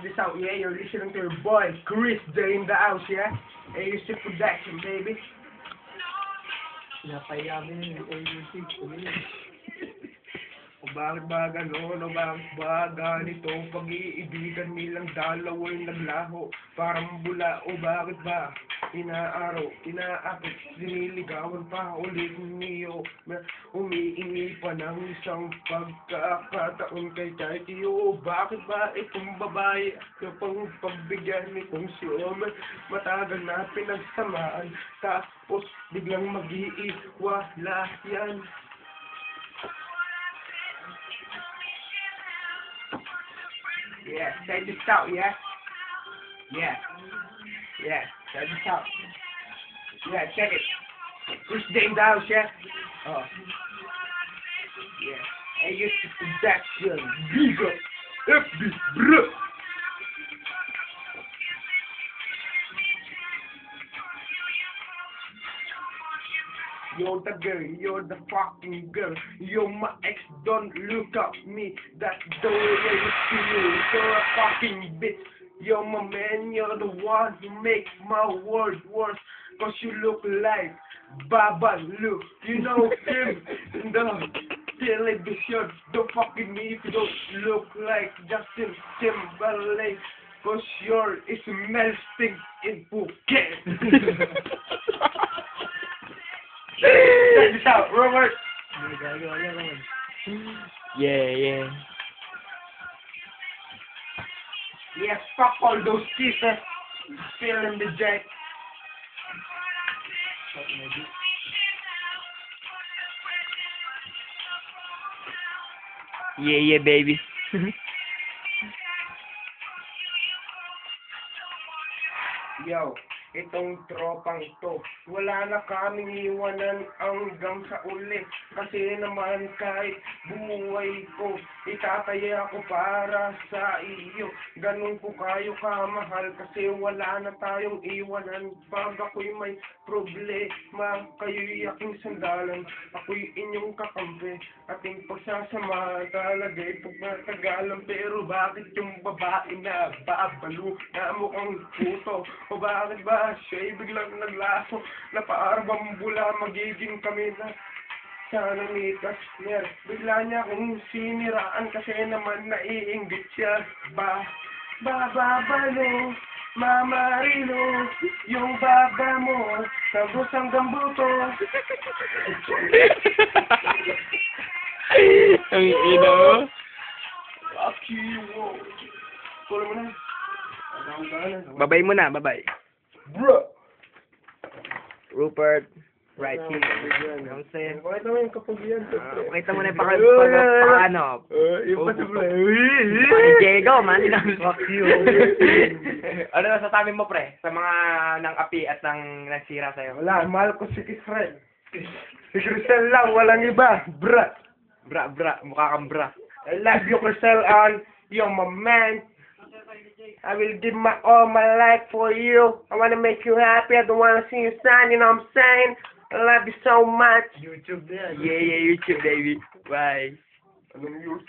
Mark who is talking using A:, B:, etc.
A: this out, yeah? You're listening to your boy, Chris J in the house, yeah? AUC Production, baby.
B: Napayamin yung AUC.
A: O bakit ba gano'n? O bakit ba ganito? Pag-iibigan nilang dalawa'y naglaho. Parang bula. O bakit ba? Inaaraw, inaakit, siniligawan pa ulit niyo. Umiingi pa ng isang pagkakataon kay Tiyo. Bakit ba itong babae yung pang pagbigyan nitong si Omer? Matagal na pinagsamaan, tapos biglang mag-iiwala yan. Yeah, check this out, yeah? Yeah. Yeah, check this out. Yeah, check it. Chris J in the house, yeah? Oh. Yeah. AUC Production. Big up. FB, bro. You're the girl, you're the fucking girl. You're my ex, don't look at me. That's the way I used to you. You're a fucking bitch. You're my man, you're the one who makes my world worse. Cause you look like Baba Lu. You know him in the television. Don't fucking me if you don't look like Justin Timberlake. Cause your is melting in Phuket. Check this out, Robert.
B: Yeah.
A: Yes, fuck all those kisses. Feeling the jack.
B: Yeah, baby.
A: Yo, itong tropang ito, wala na kaming iwanan hanggang sa uli. Kasi naman kahit buhay ko, itataya ko para sa iyo. Ganun ko kayo kamahal kasi wala na tayong iwanan. Pag ako'y may problema, kayo'y aking sandalan. Ako'y inyong kakampi, ating pagsasama talaga'y pagmatagalan. Pero bakit yung babae na babalo na mukhang puto? O bakit ba siya'y biglang naglaso na parang bula magiging kami na sana mitas niya. Bigla niya akong siniraan kasi naman naiinggit siya. Babalo, mamarilo, yung baba mo, sabos hanggang buto.
B: Ang ina mo.
A: Fuck you. Pula mo na.
B: Babay mo na, babay.
A: Bro!
B: Rupert, right here. You know what I'm saying?
A: Pakita mo yung kapugian.
B: Pakita mo na yung paano.
A: Yung patibla.
B: Diego, man.
A: Fuck you.
B: Ano nasasabi mo, pre? Sa mga nang api at nang nasira sa'yo?
A: Wala, mahal ko si Israel. Si Crisel lang, walang iba. Bra.
B: Bra. Mukha kang bra.
A: I love you, Crisel, and you're my man. I will give all my life for you. I want to make you happy. I don't want to see you sad, you know what I'm saying? I love you so much.
B: YouTube, yeah, YouTube, baby. Bye.
A: YouTube.